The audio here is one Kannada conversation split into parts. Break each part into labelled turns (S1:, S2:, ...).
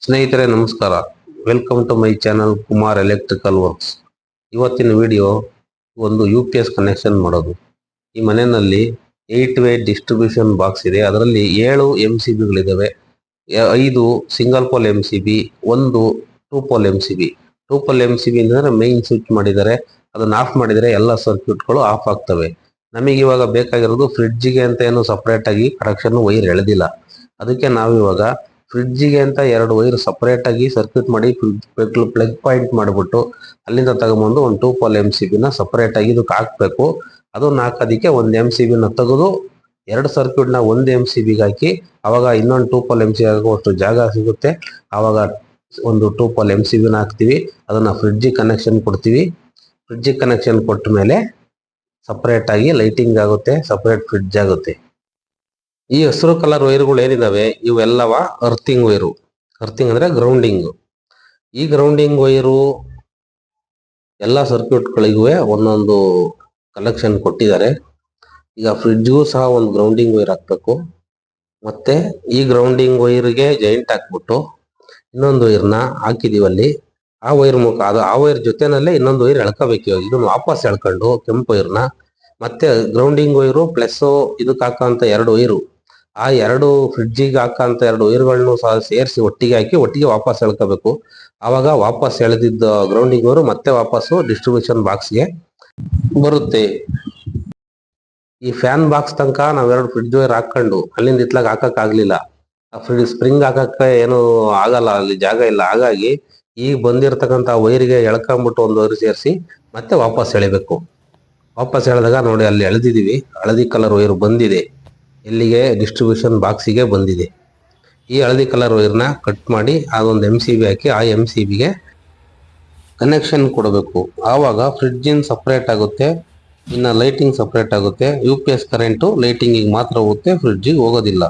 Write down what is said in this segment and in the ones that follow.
S1: ಸ್ನೇಹಿತರೆ ನಮಸ್ಕಾರ. Welcome to my channel Kumar electrical works. ಇವತ್ತಿನ ವಿಡಿಯೋ ಒಂದು UPS ಕನೆಕ್ಷನ್ ಮಾಡೋದು. ಈ ಮನೆಯಲ್ಲಿ 8 ವೇ ಡಿಸ್ಟ್ರಿಬ್ಯೂಷನ್ ಬಾಕ್ಸ್ ಇದೆ. ಅದರಲ್ಲಿ 7 MCBಗಳಿದ್ದಾವೆ. 5 ಸಿಂಗಲ್ ಪೋಲ್ MCB, ಒಂದು 2 ಪೋಲ್ MCB. 2 ಪೋಲ್ MCB ಅಂದರೆ ಮೈನ್ ಸ್ವಿಚ್ ಮಾಡಿದ್ದಾರೆ. ಅದನ್ನ ಆಫ್ ಮಾಡಿದರೆ ಎಲ್ಲ ಸರ್ಕ್ಯೂಟ್ಗಳು ಆಫ್ ಆಗ್ತವೆ. ನಮಗೆ ಇವಾಗ ಬೇಕಾಗಿರೋದು ಫ್ರಿಡ್ಜಿಗೆ ಅಂತ ಏನು ಸಪರೇಟ್ ಆಗಿ ಕನೆಕ್ಷನ್ ವೈರ್ ಎಳೆದಿಲ್ಲ. ಅದಕ್ಕೆ ನಾವಿವಾಗ ಫ್ರಿಡ್ಜಿಗೆ ಅಂತ 2 ವೈರ್ ಸಪರೇಟ್ ಆಗಿ ಸರ್ಕ್ಯೂಟ್ ಮಾಡಿ ಪ್ಲಗ್ ಪಾಯಿಂಟ್ ಮಾಡಿಬಿಟ್ಟು ಅಲ್ಲಿಂದ ತಗೊಂಬಂದು ಒಂದು 2 ಪೋಲ್ MCBನ ಸಪರೇಟ್ ಆಗಿ ಇದಕ್ಕೆ ಹಾಕ್ಬೇಕು. ಅದನ್ನ ಹಾಕೋದಕ್ಕೆ ಒಂದು MCBನ ತೆಗೆದು 2 ಸರ್ಕ್ಯೂಟ್ನ ಒಂದು MCBಗೆ ಹಾಕಿ ಅವಾಗ ಇನ್ನೊಂದು 2 ಪೋಲ್ MCB ಆಗುವಷ್ಟು ಜಾಗ ಸಿಗುತ್ತೆ. ಆವಾಗ ಒಂದು 2 ಪೋಲ್ MCBನ ಹಾಕ್ತಿವಿ. ಅದನ್ನ ಫ್ರಿಡ್ಜಿಗೆ ಕನೆಕ್ಷನ್ ಕೊಡ್ತೀವಿ. ಫ್ರಿಡ್ಜಿಗೆ ಕನೆಕ್ಷನ್ ಕೊಟ್ಟ ಮೇಲೆ ಸಪರೇಟ್ ಆಗಿ ಲೈಟಿಂಗ್ ಆಗುತ್ತೆ, ಸಪರೇಟ್ ಫ್ರಿಡ್ಜ್ ಆಗುತ್ತೆ. ಈ ಹಸಿರು ಕಲರ್ ವೈರ್ಗಳು ಏನಿದಾವೆ ಇವೆಲ್ಲವ ಅರ್ಥಿಂಗ್ ವೈರು. ಅರ್ಥಿಂಗ್ ಅಂದ್ರೆ ಗ್ರೌಂಡಿಂಗ್. ಈ ಗ್ರೌಂಡಿಂಗ್ ವೈರು ಎಲ್ಲ ಸರ್ಕ್ಯೂಟ್ಗಳಿಗೂ ಒಂದೊಂದು ಕನೆಕ್ಷನ್ ಕೊಟ್ಟಿದ್ದಾರೆ. ಈಗ ಫ್ರಿಡ್ಜ್ಗೂ ಸಹ ಒಂದು ಗ್ರೌಂಡಿಂಗ್ ವೈರ್ ಹಾಕ್ಬೇಕು. ಮತ್ತೆ ಈ ಗ್ರೌಂಡಿಂಗ್ ವೈರ್ಗೆ ಜಾಯಿಂಟ್ ಹಾಕ್ಬಿಟ್ಟು ಇನ್ನೊಂದು ವೈರ್ನ ಹಾಕಿದೀವಿ ಅಲ್ಲಿ. ಆ ವೈರ್ ಮುಖ ಆ ವೈರ್ ಜೊತೆನಲ್ಲೇ ಇನ್ನೊಂದು ವೈರ್ ಎಳ್ಕೋಬೇಕು. ಇದನ್ನ ವಾಪಸ್ ಎಳ್ಕೊಂಡು ಕೆಂಪು ವೈರ್ನ ಮತ್ತೆ ಗ್ರೌಂಡಿಂಗ್ ವೈರು ಪ್ಲಸ್ ಇದಕ್ಕೆ ಹಾಕಂತ 2 ವೈರು, ಆ 2 ಫ್ರಿಡ್ಜಿಗೆ ಹಾಕಂತ 2 ವೈರ್ಗಳನ್ನು ಸಹ ಸೇರಿಸಿ ಒಟ್ಟಿಗೆ ಹಾಕಿ ಒಟ್ಟಿಗೆ ವಾಪಸ್ ಎಳ್ಕೋಬೇಕು. ಆವಾಗ ವಾಪಸ್ ಎಳೆದಿದ್ದ ಗ್ರೌಂಡಿಂಗ್ ವೈರು ಮತ್ತೆ ವಾಪಸ್ಸು ಡಿಸ್ಟ್ರಿಬ್ಯೂಷನ್ ಬಾಕ್ಸ್ಗೆ ಬರುತ್ತೆ. ಈ ಫ್ಯಾನ್ ಬಾಕ್ಸ್ ತನಕ ನಾವ್ 2 ಫ್ರಿಡ್ಜ್ ವೈರ್ ಹಾಕೊಂಡು ಅಲ್ಲಿಂದ ಇತ್ಲಾಗ ಹಾಕಕ್ ಆಗ್ಲಿಲ್ಲ. ಆ ಸ್ಪ್ರಿಂಗ್ ಹಾಕಕ್ಕೆ ಏನು ಆಗಲ್ಲ, ಅಲ್ಲಿ ಜಾಗ ಇಲ್ಲ. ಹಾಗಾಗಿ ಈಗ ಬಂದಿರತಕ್ಕಂತ ವೈರಿಗೆ ಎಳ್ಕೊಂಡ್ಬಿಟ್ಟು ಒಂದು ವೈರ್ ಸೇರಿಸಿ ಮತ್ತೆ ವಾಪಸ್ ಎಳಿಬೇಕು. ವಾಪಸ್ ಎಳೆದಾಗ ನೋಡಿ ಅಲ್ಲಿ ಎಳೆದಿದೀವಿ, ಹಳದಿ ಕಲರ್ ವೈರ್ ಬಂದಿದೆ. ಇಲ್ಲಿಗೆ ಡಿಸ್ಟ್ರಿಬ್ಯೂಷನ್ ಬಾಕ್ಸಿಗೆ ಬಂದಿದೆ. ಈ ಹಳದಿ ಕಲರ್ ವೈರ್ನ ಕಟ್ ಮಾಡಿ ಅದೊಂದು MCB ಹಾಕಿ ಆ MCBಗೆ ಕನೆಕ್ಷನ್ ಕೊಡಬೇಕು. ಆವಾಗ ಫ್ರಿಡ್ಜಿನ್ ಸಪರೇಟ್ ಆಗುತ್ತೆ, ಇನ್ನು ಲೈಟಿಂಗ್ ಸಪರೇಟ್ ಆಗುತ್ತೆ. UPS ಕರೆಂಟು ಲೈಟಿಂಗಿಗೆ ಮಾತ್ರ ಹೋಗುತ್ತೆ, ಫ್ರಿಡ್ಜಿಗೆ ಹೋಗೋದಿಲ್ಲ.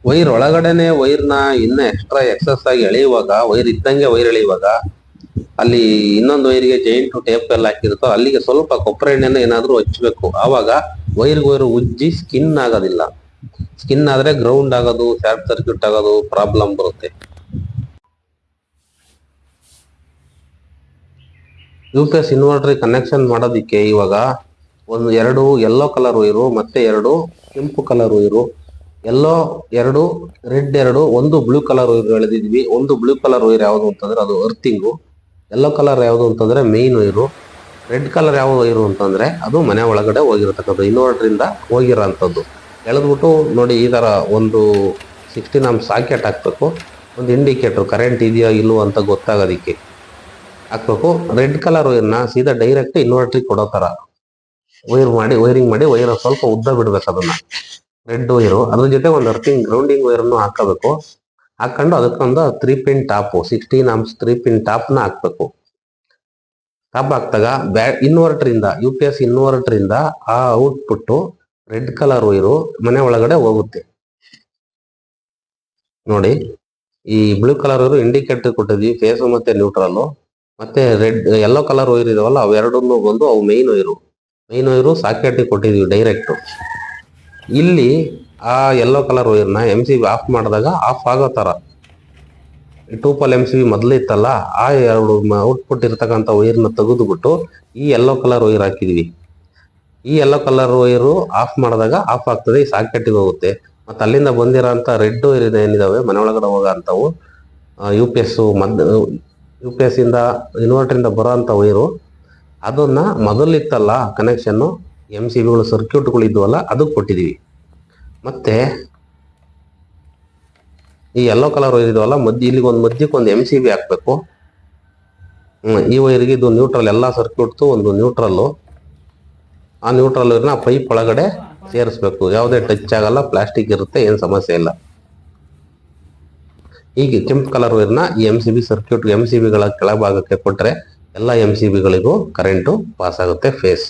S1: ವೈರ್ ಒಳಗಡೆನೆ ವೈರ್ನ ಇನ್ನ ಎಕ್ಸ್ಟ್ರಾ ಎಕ್ಸಸ್ ಆಗಿ ಎಳೆಯುವಾಗ, ವೈರ್ ಇದ್ದಂಗೆ ವೈರ್ ಎಳೆಯುವಾಗ ಅಲ್ಲಿ ಇನ್ನೊಂದು ವೈರ್ಗೆ ಜೈಂಟ್ ಟೇಪ್ ಎಲ್ಲ ಹಾಕಿರುತ್ತೋ ಅಲ್ಲಿಗೆ ಸ್ವಲ್ಪ ಕೊಬ್ಬರಿ ಎಣ್ಣೆನ ಏನಾದ್ರೂ ಹಚ್ಚಬೇಕು. ಆವಾಗ ವೈರ್ ಉಜ್ಜಿ ಸ್ಕಿನ್ ಆಗೋದಿಲ್ಲ. ಸ್ಕಿನ್ ಆದ್ರೆ ಗ್ರೌಂಡ್ ಆಗೋದು, ಶಾರ್ಟ್ ಸರ್ಕ್ಯೂಟ್ ಆಗೋದು ಪ್ರಾಬ್ಲಮ್ ಬರುತ್ತೆ. UPS ಇನ್ವರ್ಟರ್ ಕನೆಕ್ಷನ್ ಮಾಡೋದಿಕ್ಕೆ ಇವಾಗ ಒಂದು 2 ಯೆಲ್ಲೋ ಕಲರ್ ವೈರು ಮತ್ತೆ 2 ಕೆಂಪು ಕಲರ್ ವೈರು, ಯೆಲ್ಲೋ 2, ರೆಡ್ 2, ಒಂದು ಬ್ಲೂ ಕಲರ್ ವೈರ್ ಎಳೆದಿದ್ವಿ. ಒಂದು ಬ್ಲೂ ಕಲರ್ ವೈರ್ ಯಾವುದು ಅಂತಂದ್ರೆ ಅದು ಅರ್ಥಿಂಗು. ಯೆಲ್ಲೋ ಕಲರ್ ಯಾವುದು ಅಂತಂದ್ರೆ ಮೇನ್ ವೈರು. ರೆಡ್ ಕಲರ್ ಯಾವ ವೈರು ಅಂತಂದ್ರೆ ಅದು ಮನೆ ಒಳಗಡೆ ಹೋಗಿರತಕ್ಕದ್ದು, ಇನ್ವರ್ಟರ್ ಇಂದ ಹೋಗಿರೋಂಥದ್ದು. ಎಳೆದ್ಬಿಟ್ಟು ನೋಡಿ ಈ ತರ ಒಂದು 16 amp ಸಾಕೆಟ್ ಹಾಕ್ಬೇಕು. ಒಂದು ಇಂಡಿಕೇಟರ್ ಕರೆಂಟ್ ಇದೆಯಾ ಇಲ್ವೋ ಅಂತ ಗೊತ್ತಾಗೋದಿಕ್ಕೆ ಹಾಕ್ಬೇಕು. ರೆಡ್ ಕಲರ್ ವೈರ್ನ ಸೀದಾ ಡೈರೆಕ್ಟ್ ಇನ್ವರ್ಟರ್ ಕೊಡೋ ತರ ವೈರಿಂಗ್ ಮಾಡಿ ವೈರ್ ಸ್ವಲ್ಪ ಉದ್ದ ಬಿಡ್ಬೇಕು. ಅದನ್ನ ರೆಡ್ ವೈರು ಅದ್ರ ಜೊತೆ ಒಂದು ಅರ್ಥಿಂಗ್ ಗ್ರೌಂಡಿಂಗ್ ವೈರನ್ನು ಹಾಕಬೇಕು. ಹಾಕೊಂಡು ಅದಕ್ಕೊಂದು 3 ಪಿನ್ ಟಾಪ್ 16 amps 3 ಪಿನ್ ಟಾಪ್ನ ಹಾಕ್ಬೇಕು. ಟಾಪ್ ಹಾಕ್ದಾಗ ಇನ್ವರ್ಟರ್ ಇಂದ UPS ಇನ್ವರ್ಟರ್ ಇಂದ ಆ ಔಟ್ಪುಟ್ ರೆಡ್ ಕಲರ್ ವೈರು ಮನೆ ಒಳಗಡೆ ಹೋಗುತ್ತೆ. ನೋಡಿ ಈ ಬ್ಲೂ ಕಲರ್ ವೈರು ಇಂಡಿಕೇಟರ್ ಕೊಟ್ಟಿದ್ವಿ, ಫೇಸ್ ಮತ್ತೆ ನ್ಯೂಟ್ರಲ್. ಮತ್ತೆ ರೆಡ್ ಯೆಲ್ಲೋ ಕಲರ್ ವೈರ್ ಇದಾವಲ್ಲ ಅವೆರಡನ್ನು ಬಂದು ಅವು ಮೇನ್ ವೈರು ಸಾಕೆಟ್ ಕೊಟ್ಟಿದ್ವಿ ಡೈರೆಕ್ಟ್. ಇಲ್ಲಿ ಆ ಯೆಲ್ಲೋ ಕಲರ್ ವೈರ್ನ MCB ಆಫ್ ಮಾಡಿದಾಗ ಆಫ್ ಆಗೋ ತರ 2 ಪೋಲ್ MCB ಮೊದಲು ಇತ್ತಲ್ಲ ಆ 2 ಔಟ್ಪುಟ್ ಇರ್ತಕ್ಕಂಥ ವೈರ್ನ ತೆಗೆದುಬಿಟ್ಟು ಈ ಯೆಲ್ಲೋ ಕಲರ್ ವೈರ್ ಹಾಕಿದ್ವಿ. ಈ ಯೆಲ್ಲೋ ಕಲರ್ ವೈರು ಆಫ್ ಮಾಡಿದಾಗ ಆಫ್ ಆಗ್ತದೆ, ಈ ಸಾಕೆಟ್ಗೆ ಹೋಗುತ್ತೆ. ಮತ್ತೆ ಅಲ್ಲಿಂದ ಬಂದಿರೋಂಥ ರೆಡ್ ವೈರ್ ಏನಿದಾವೆ ಮನೆ ಒಳಗಡೆ ಹೋಗೋ ಅಂಥವು UPS ಇಂದ ಇನ್ವರ್ಟರ್ ಇಂದ ಬರೋ ಅಂಥ ವೈರು, ಅದನ್ನ ಮೊದಲಿತ್ತಲ್ಲ ಕನೆಕ್ಷನ್ MCBಗಳು ಸರ್ಕ್ಯೂಟ್ಗಳು ಇದ್ವಲ್ಲ ಅದಕ್ಕೆ ಕೊಟ್ಟಿದೀವಿ. ಮತ್ತೆ ಈ ಯೆಲ್ಲೋ ಕಲರ್ ವೈರ್ ಇದಾವಲ್ಲ ಇಲ್ಲಿಗೆ ಒಂದು ಮಧ್ಯಕ್ಕೆ ಒಂದು MCB ಹಾಕ್ಬೇಕು. ಈ ವೈರ್ಗೆ ಇದು ನ್ಯೂಟ್ರಲ್, ಎಲ್ಲ ಸರ್ಕ್ಯೂಟ್ದು ಒಂದು ನ್ಯೂಟ್ರಲ್. ಆ ನ್ಯೂಟ್ರಲ್ ವೈರ್ನ ಪೈಪ್ ಒಳಗಡೆ ಸೇರಿಸ್ಬೇಕು. ಯಾವುದೇ ಟಚ್ ಆಗಲ್ಲ, ಪ್ಲಾಸ್ಟಿಕ್ ಇರುತ್ತೆ, ಏನು ಸಮಸ್ಯೆ ಇಲ್ಲ. ಹೀಗೆ ಕೆಂಪು ಕಲರ್ ವೈರ್ನ ಈ MCBಗಳ ಕೆಳಭಾಗಕ್ಕೆ ಕೊಟ್ಟರೆ ಎಲ್ಲ MCBಗಳಿಗೂ ಕರೆಂಟು ಪಾಸ್ ಆಗುತ್ತೆ ಫೇಸ್.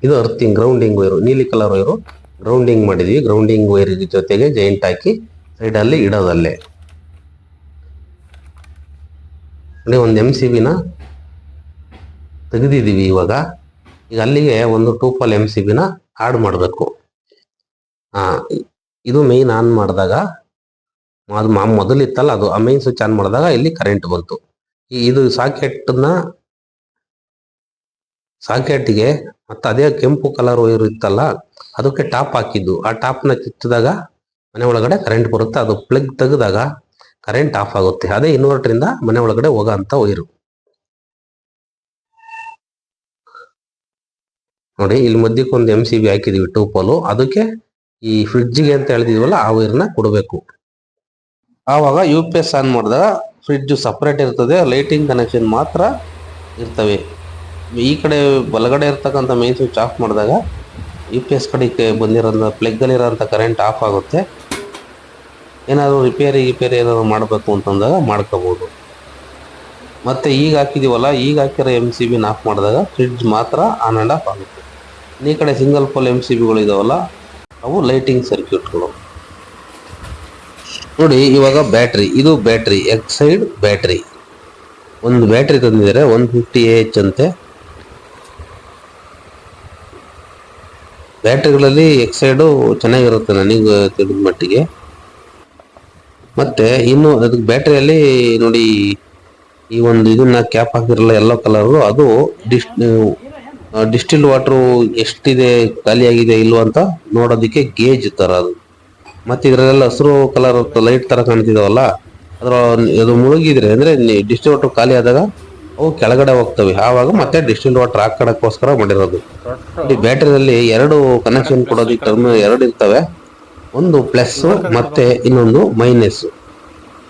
S1: ಇದು ಅರ್ಥಿಂಗ್ ಗ್ರೌಂಡಿಂಗ್ ವೈರು. ನೀಲಿ ಕಲರ್ ವೈರು ಗ್ರೌಂಡಿಂಗ್ ಮಾಡಿದ್ವಿ. ಗ್ರೌಂಡಿಂಗ್ ವೈರ್ ಜೊತೆಗೆ ಜಾಯಿಂಟ್ ಹಾಕಿ ಸೈಡಲ್ಲಿ ಇಡೋದಲ್ಲೇ. ಒಂದು MCBನ ತೆಗೆದಿದ್ದೀವಿ. ಈಗ ಅಲ್ಲಿಗೆ ಒಂದು 2 ಪೋಲ್ MCBನ ಆಡ್ ಮಾಡಬೇಕು. ಇದು ಮೇನ್ ಆನ್ ಮಾಡಿದಾಗ ಅದು ಮೊದಲಿತ್ತಲ್ಲ ಅದು ಆ ಮೇನ್ ಸ್ವಿಚ್ ಆನ್ ಮಾಡಿದಾಗ ಇಲ್ಲಿ ಕರೆಂಟ್ ಬಂತು. ಇದು ಸಾಕೆಟ್ಗೆ ಮತ್ತೆ ಅದೇ ಕೆಂಪು ಕಲರ್ ವೈರ್ ಇತ್ತಲ್ಲ ಅದಕ್ಕೆ ಟಾಪ್ ಹಾಕಿದ್ದು. ಆ ಟಾಪ್ನ ಕಿತ್ತಿದಾಗ ಮನೆ ಒಳಗಡೆ ಕರೆಂಟ್ ಬರುತ್ತೆ. ಅದು ಪ್ಲಗ್ ತೆಗೆದಾಗ ಕರೆಂಟ್ ಆಫ್ ಆಗುತ್ತೆ. ಅದೇ ಇನ್ವರ್ಟರ್ ಮನೆ ಒಳಗಡೆ ಹೋಗೋ ಅಂತ ವೈರು. ನೋಡಿ ಇಲ್ಲಿ ಮಧ್ಯಕ್ಕೆ ಒಂದು MCB ಹಾಕಿದೀವಿ 2 ಪೋಲು. ಅದಕ್ಕೆ ಈ ಫ್ರಿಡ್ಜ್ಗೆ ಅಂತ ಹೇಳಿದೀವಲ್ಲ ಆ ವೈರ್ನ ಕೊಡಬೇಕು. ಆವಾಗ UPS ಆನ್ ಮಾಡಿದಾಗ ಫ್ರಿಡ್ಜ್ ಸಪ್ರೇಟ್ ಇರ್ತದೆ, ಲೈಟಿಂಗ್ ಕನೆಕ್ಷನ್ ಮಾತ್ರ ಇರ್ತವೆ. ಈ ಕಡೆ ಬಲಗಡೆ ಇರ್ತಕ್ಕಂಥ ಮೇನ್ ಸ್ವಿಚ್ ಆಫ್ ಮಾಡಿದಾಗ UPS ಕಡೆಗೆ ಬಂದಿರೋ ಪ್ಲಗ್ಗಲ್ಲಿರೋಂಥ ಕರೆಂಟ್ ಆಫ್ ಆಗುತ್ತೆ. ಏನಾದರೂ ರಿಪೇರಿ ಏನಾದರೂ ಮಾಡಬೇಕು ಅಂತಂದಾಗ ಮಾಡ್ಕೋಬೋದು. ಮತ್ತೆ ಈಗ ಹಾಕಿದೀವಲ್ಲ, ಈಗ ಹಾಕಿರೋ MCB ಆಫ್ ಮಾಡಿದಾಗ ಫ್ರಿಡ್ಜ್ ಮಾತ್ರ ಆನ್ ಆ್ಯಂಡ್ ಆಫ್ ಆಗುತ್ತೆ. ಈ ಕಡೆ ಸಿಂಗಲ್ ಪೋಲ್ MCBಗಳು ಇದಾವಲ್ಲ ಅವು ಲೈಟಿಂಗ್ ಸರ್ಕ್ಯೂಟ್ಗಳು. ನೋಡಿ ಇವಾಗ ಬ್ಯಾಟ್ರಿ, ಇದು ಬ್ಯಾಟ್ರಿ ಎಕ್ಸೈಡ್ ಬ್ಯಾಟ್ರಿ. ಒಂದು ಬ್ಯಾಟ್ರಿ ತಂದಿದ್ದಾರೆ 150 AH ಅಂತೆ. ಬ್ಯಾಟ್ರಿಗಳಲ್ಲಿ ಎಕ್ಸೈಡು ಚೆನ್ನಾಗಿರುತ್ತೆ ನನಗೆ ತಿಳಿದ ಮಟ್ಟಿಗೆ. ಮತ್ತೆ ಇನ್ನು ಅದಕ್ಕೆ ಬ್ಯಾಟ್ರಿಯಲ್ಲಿ ನೋಡಿ ಈ ಒಂದು ಇದನ್ನ ಕ್ಯಾಪ್ ಹಾಕಿರಲ್ಲ ಯೆಲ್ಲೋ ಕಲರ್, ಅದು ಡಿಸ್ಟಿಲ್ಡ್ ವಾಟರ್ ಎಷ್ಟಿದೆ ಖಾಲಿಯಾಗಿದೆ ಇಲ್ವ ಅಂತ ನೋಡೋದಕ್ಕೆ ಗೇಜ್ ತರ ಅದು. ಮತ್ತೆ ಇದರಲ್ಲೆಲ್ಲ ಹಸಿರು ಕಲರ್ ಲೈಟ್ ತರ ಕಾಣ್ತಿದಾವಲ್ಲ, ಅದು ಮುಳುಗಿದ್ರೆ ಅಂದ್ರೆ ಡಿಸ್ಟಿಲ್ ವಾಟರ್ ಖಾಲಿ ಆದಾಗ ಅವು ಕೆಳಗಡೆ ಹೋಗ್ತವೆ. ಆವಾಗ ಮತ್ತೆ ಡಿಸ್ಟಿಲ್ ವಾಟರ್ ಹಾಕೋದಕ್ಕೋಸ್ಕರ ಮಾಡಿರೋದು. ಈ ಬ್ಯಾಟ್ರಿಯಲ್ಲಿ 2 ಕನೆಕ್ಷನ್ ಕೊಡೋದಕ್ಕೆ ಟರ್ಮಿನಲ್ 2 ಇರ್ತವೆ. ಒಂದು ಪ್ಲಸ್ ಮತ್ತೆ ಇನ್ನೊಂದು ಮೈನಸ್.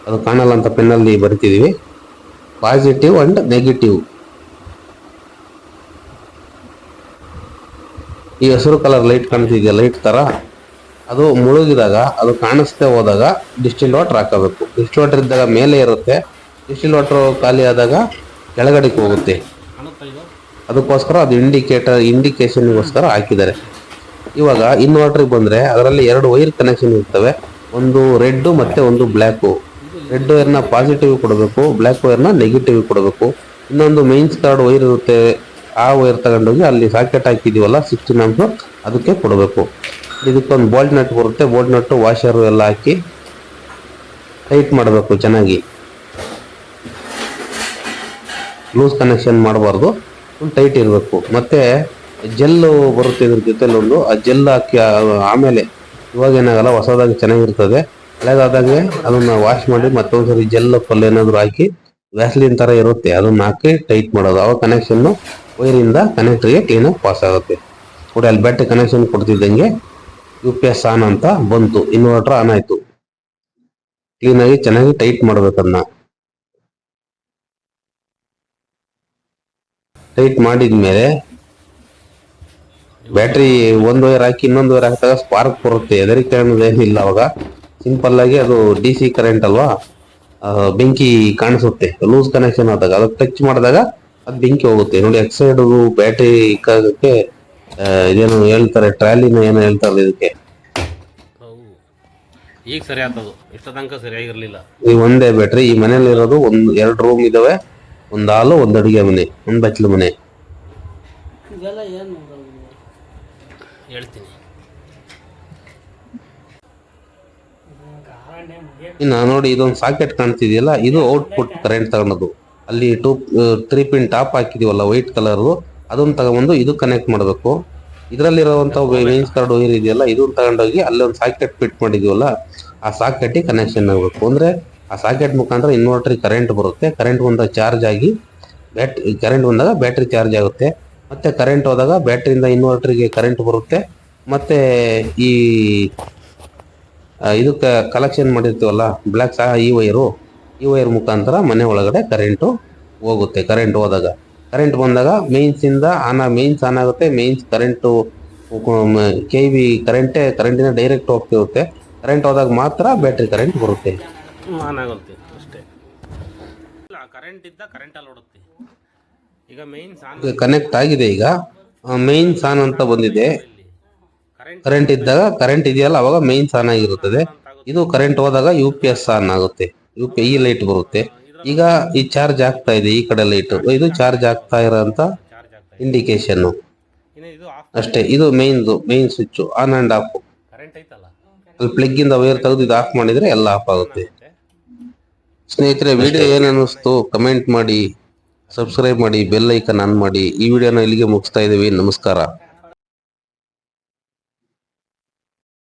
S1: ಅದು ಕಾಣಲ್ಲ ಅಂತ ಪೆನ್ನಲ್ಲಿ ಬರಿತಿದೀವಿ. Positive and negative. ಈ ಹಸಿರು ಕಲರ್ ಲೈಟ್ ಕಾಣ್ತಿದೆಯಾ, ಲೈಟ್ ತರ, ಅದು ಮುಳುಗಿದಾಗ ಅದು ಕಾಣಿಸ್ತಾ ಹೋದಾಗ ಡಿಸ್ಟಿಲ್ ವಾಟರ್ ಹಾಕಬೇಕು. ಡಿಸ್ಟಿಲ್ ವಾಟರ್ ಇದ್ದಾಗ ಮೇಲೆ ಇರುತ್ತೆ, ಡಿಸ್ಟಿಲ್ ವಾಟರ್ ಖಾಲಿ ಆದಾಗ ಕೆಳಗಡೆಗೆ ಹೋಗುತ್ತೆ. ಅದಕ್ಕೋಸ್ಕರ ಅದು ಇಂಡಿಕೇಶನ್ಗೋಸ್ಕರ ಹಾಕಿದ್ದಾರೆ. ಇವಾಗ ಇನ್ವರ್ಟರ್ಗೆ ಬಂದ್ರೆ ಅದರಲ್ಲಿ 2 ವೈರ್ ಕನೆಕ್ಷನ್ ಇರ್ತವೆ. ಒಂದು ರೆಡ್ ಮತ್ತೆ ಒಂದು ಬ್ಲ್ಯಾಕ್. ರೆಡ್ ವೈರ್ನ ಪಾಸಿಟಿವ್ ಕೊಡಬೇಕು, ಬ್ಲ್ಯಾಕ್ ವೈರ್ನ ನೆಗೆಟಿವ್ ಕೊಡಬೇಕು. ಇನ್ನೊಂದು ಮೈನ್ಸ್ ಕಾರ್ಡ್ ವೈರ್ ಇರುತ್ತೆ, ಆ ವೈರ್ ತಗೊಂಡೋಗಿ ಅಲ್ಲಿ ಸಾಕೆಟ್ ಹಾಕಿದೀವಲ್ಲ 16 amps ಅದಕ್ಕೆ ಕೊಡಬೇಕು. ಇದಕ್ಕೊಂದು ಬೋಲ್ಟ್ ನಟ್ ಬರುತ್ತೆ, ಬೋಲ್ಟ್ ನಟ್ಟು ವಾಷರ್ ಎಲ್ಲ ಹಾಕಿ ಟೈಟ್ ಮಾಡಬೇಕು ಚೆನ್ನಾಗಿ. ಲೂಸ್ ಕನೆಕ್ಷನ್ ಮಾಡಬಾರ್ದು, ಟೈಟ್ ಇರಬೇಕು. ಮತ್ತೆ ಜೆಲ್ ಬರುತ್ತೆ ಇದ್ರ ಜೊತೆಲಿ ಒಂದು, ಆ ಜೆಲ್ ಹಾಕಿ ಆಮೇಲೆ ಇವಾಗ ಏನಾಗಲ್ಲ ಹೊಸದಾಗಿ ಚೆನ್ನಾಗಿರ್ತದೆ. ಹಳೇದಾದಾಗೆ ಅದನ್ನ ವಾಶ್ ಮಾಡಿ ಮತ್ತೊಂದ್ಸರಿ ಜೆಲ್ ಪಲ್ ಏನಾದ್ರು ಹಾಕಿ ವ್ಯಾಸ್ಲಿನ್ ತರ ಇರುತ್ತೆ ಅದನ್ನ ಹಾಕಿ ಟೈಟ್ ಮಾಡೋದು. ಅವಾಗ ಕನೆಕ್ಷನ್ ವೈರಿಂದ ಕನೆಕ್ಟರ್ಗೆ ಕ್ಲೀನಾಗಿ ಪಾಸ್ ಆಗುತ್ತೆ. ನೋಡಿ ಅಲ್ಲಿ ಬ್ಯಾಟ್ರಿ ಕನೆಕ್ಷನ್ ಕೊಡ್ತಿದ್ದಂಗೆ UPS ಆನ್ ಅಂತ ಬಂತು, ಇನ್ವರ್ಟರ್ ಆನ್ ಆಯ್ತು. ಕ್ಲೀನಾಗಿ ಚೆನ್ನಾಗಿ ಟೈಟ್ ಮಾಡ್ಬೇಕನ್ನ. ಟೈಟ್ ಮಾಡಿದ್ಮೇಲೆ ಬ್ಯಾಟ್ರಿ ಒಂದು ವೈರ್ ಹಾಕಿ ಇನ್ನೊಂದು ವೈರ್ ಹಾಕಿದಾಗ ಸ್ಪಾರ್ಕ್ ಬರುತ್ತೆ. ಹೆದರಿಕೆ ಅನ್ನೋದೇನಿಲ್ಲ. ಅವಾಗ ಸಿಂಪಲ್ ಆಗಿ ಅದು DC ಕರೆಂಟ್ ಅಲ್ವಾ, ಬೆಂಕಿ ಕಾಣಿಸುತ್ತೆ. ಲೂಸ್ ಕನೆಕ್ಷನ್ ಆದಾಗ ಅದಕ್ಕೆ ಟಚ್ ಮಾಡಿದಾಗ ಅದು ಬೆಂಕಿ ಹೋಗುತ್ತೆ. ನೋಡಿ ಎಕ್ಸೈಡ್ ಬ್ಯಾಟ್ರಿ ಇಕ್ಕಾಗಕ್ಕೆ ಇದೇನು ಹೇಳ್ತಾರೆ, ಟ್ರಾಲಿನ ಏನೋ ಹೇಳ್ತಾರೆ ಇದಕ್ಕೆ.
S2: ಈಗ ಸರಿ ಆಗ್ತದು, ಇಷ್ಟ ತನಕ ಸರಿಯಾಗಿರ್ಲಿಲ್ಲ.
S1: ಈ ಒಂದೇ ಬ್ಯಾಟ್ರಿ. ಈ ಮನೇಲಿ ಇರೋದು 2 ರೂಮ್ ಇದಾವೆ, ಒಂದು ಹಾಲು, ಒಂದು ಅಡುಗೆ ಮನೆ, ಒಂದು ಬಚ್ಚಲು ಮನೆ.
S2: ಹೇಳ್ತೀನಿ.
S1: ಇನ್ನು ನೋಡಿ ಇದೊಂದು ಸಾಕೆಟ್ ಕಾಣ್ತಿದೆಯಲ್ಲ, ಇದು ಔಟ್ಪುಟ್ ಕರೆಂಟ್ ತಗೊಂಡದು. ಅಲ್ಲಿ 3 ಪಿನ್ ಟಾಪ್ ಹಾಕಿದೀವಲ್ಲ ವೈಟ್ ಕಲರ್, ಅದನ್ನ ತಗೊಂಡ್ಬಂದು ಇದು ಕನೆಕ್ಟ್ ಮಾಡಬೇಕು. ಇದರಲ್ಲಿರುವಂತ ಮೇನ್ಸ್ ಕಾರ್ಡ್ ವೈರ್ ಇದೆಯಲ್ಲ, ಇದನ್ನ ತಗೊಂಡೋಗಿ ಅಲ್ಲಿ ಒಂದು ಸಾಕೆಟ್ ಫಿಟ್ ಮಾಡಿದೀವಲ್ಲ ಆ ಸಾಕೆಟ್ ಕನೆಕ್ಷನ್ ಆಗಬೇಕು. ಅಂದ್ರೆ ಆ ಸಾಕೆಟ್ ಮುಖಾಂತರ ಇನ್ವರ್ಟರ್ ಕರೆಂಟ್ ಬರುತ್ತೆ. ಕರೆಂಟ್ ಬಂದಾಗ ಚಾರ್ಜ್ ಆಗಿ ಕರೆಂಟ್ ಬಂದಾಗ ಬ್ಯಾಟ್ರಿ ಚಾರ್ಜ್ ಆಗುತ್ತೆ. ಮತ್ತೆ ಕರೆಂಟ್ ಹೋದಾಗ ಬ್ಯಾಟ್ರಿಯಿಂದ ಇನ್ವರ್ಟರ್ಗೆ ಕರೆಂಟ್ ಬರುತ್ತೆ. ಮತ್ತೆ ಈ ಇದಕ್ಕೆ ಕಲೆಕ್ಷನ್ ಮಾಡಿರ್ತೀವಲ್ಲ ಬ್ಲ್ಯಾಕ್ ಈ ವೈರ್ ಮುಖಾಂತರ ಮನೆ ಒಳಗಡೆ ಕರೆಂಟು ಹೋಗುತ್ತೆ. ಕರೆಂಟ್ ಹೋದಾಗ, ಕರೆಂಟ್ ಬಂದಾಗ ಮೇನ್ಸ್ ಆನ್ ಆಗುತ್ತೆ. ಮೇನ್ಸ್ ಕರೆಂಟು KV ಕರೆಂಟಿನ ಡೈರೆಕ್ಟ್ ಹೋಗ್ತಿರುತ್ತೆ. ಕರೆಂಟ್ ಹೋದಾಗ ಮಾತ್ರ ಬ್ಯಾಟ್ರಿ ಕರೆಂಟ್ ಬರುತ್ತೆ.
S2: ಆನ್ ಆಗುತ್ತೆ ಅಷ್ಟೇ. ಕರೆಂಟ್ ಇದ್ದ ಕರೆಂಟ್ ಅಲ್ಲಿ ಓಡುತ್ತೆ. ಈಗ ಮೇನ್ಸ್ ಆನ್
S1: ಕನೆಕ್ಟ್ ಆಗಿದೆ. ಈಗ ಮೇನ್ಸ್ ಆನ್ ಅಂತ ಬಂದಿದೆ. ಕರೆಂಟ್ ಇದ್ದಾಗ ಕರೆಂಟ್ ಇದೆಯಲ್ಲ ಅವಾಗ ಮೇನ್ಸ್ ಆನ್ ಆಗಿರುತ್ತದೆ. ಇದು ಕರೆಂಟ್ ಹೋದಾಗ UPS ಆನ್ ಆಗುತ್ತೆ. ಈ ಲೈಟ್ ಬರುತ್ತೆ. ಈಗ ಈ ಚಾರ್ಜ್ ಆಗ್ತಾ ಇದೆ, ಈ ಕಡೆ ಲೈಟ್, ಇದು ಚಾರ್ಜ್ ಆಗ್ತಾ ಇರೋಂತ ಇಂಡಿಕೇಶನ್ ಅಷ್ಟೇ. ಇದು main switch on and of. ಅಲ್ಲಿ ಪ್ಲಗ್ ಇಂದ ವೈರ್ ತೆಗೆದು ಇದು ಆಫ್ ಮಾಡಿದ್ರೆ ಎಲ್ಲ ಆಫ್ ಆಗುತ್ತೆ.
S2: ಆಗುತ್ತೆ.
S1: ಸ್ನೇಹಿತರೆ, ವಿಡಿಯೋ ಏನ್ ಅನ್ನಿಸ್ತು ಕಮೆಂಟ್ ಮಾಡಿ, ಸಬ್ಸ್ಕ್ರೈಬ್ ಮಾಡಿ, ಬೆಲ್ ಐಕನ್ ಆನ್ ಮಾಡಿ. ಈ ವಿಡಿಯೋನ ಇಲ್ಲಿಗೆ ಮುಗಿಸ್ತಾ ಇದೀವಿ. ನಮಸ್ಕಾರ.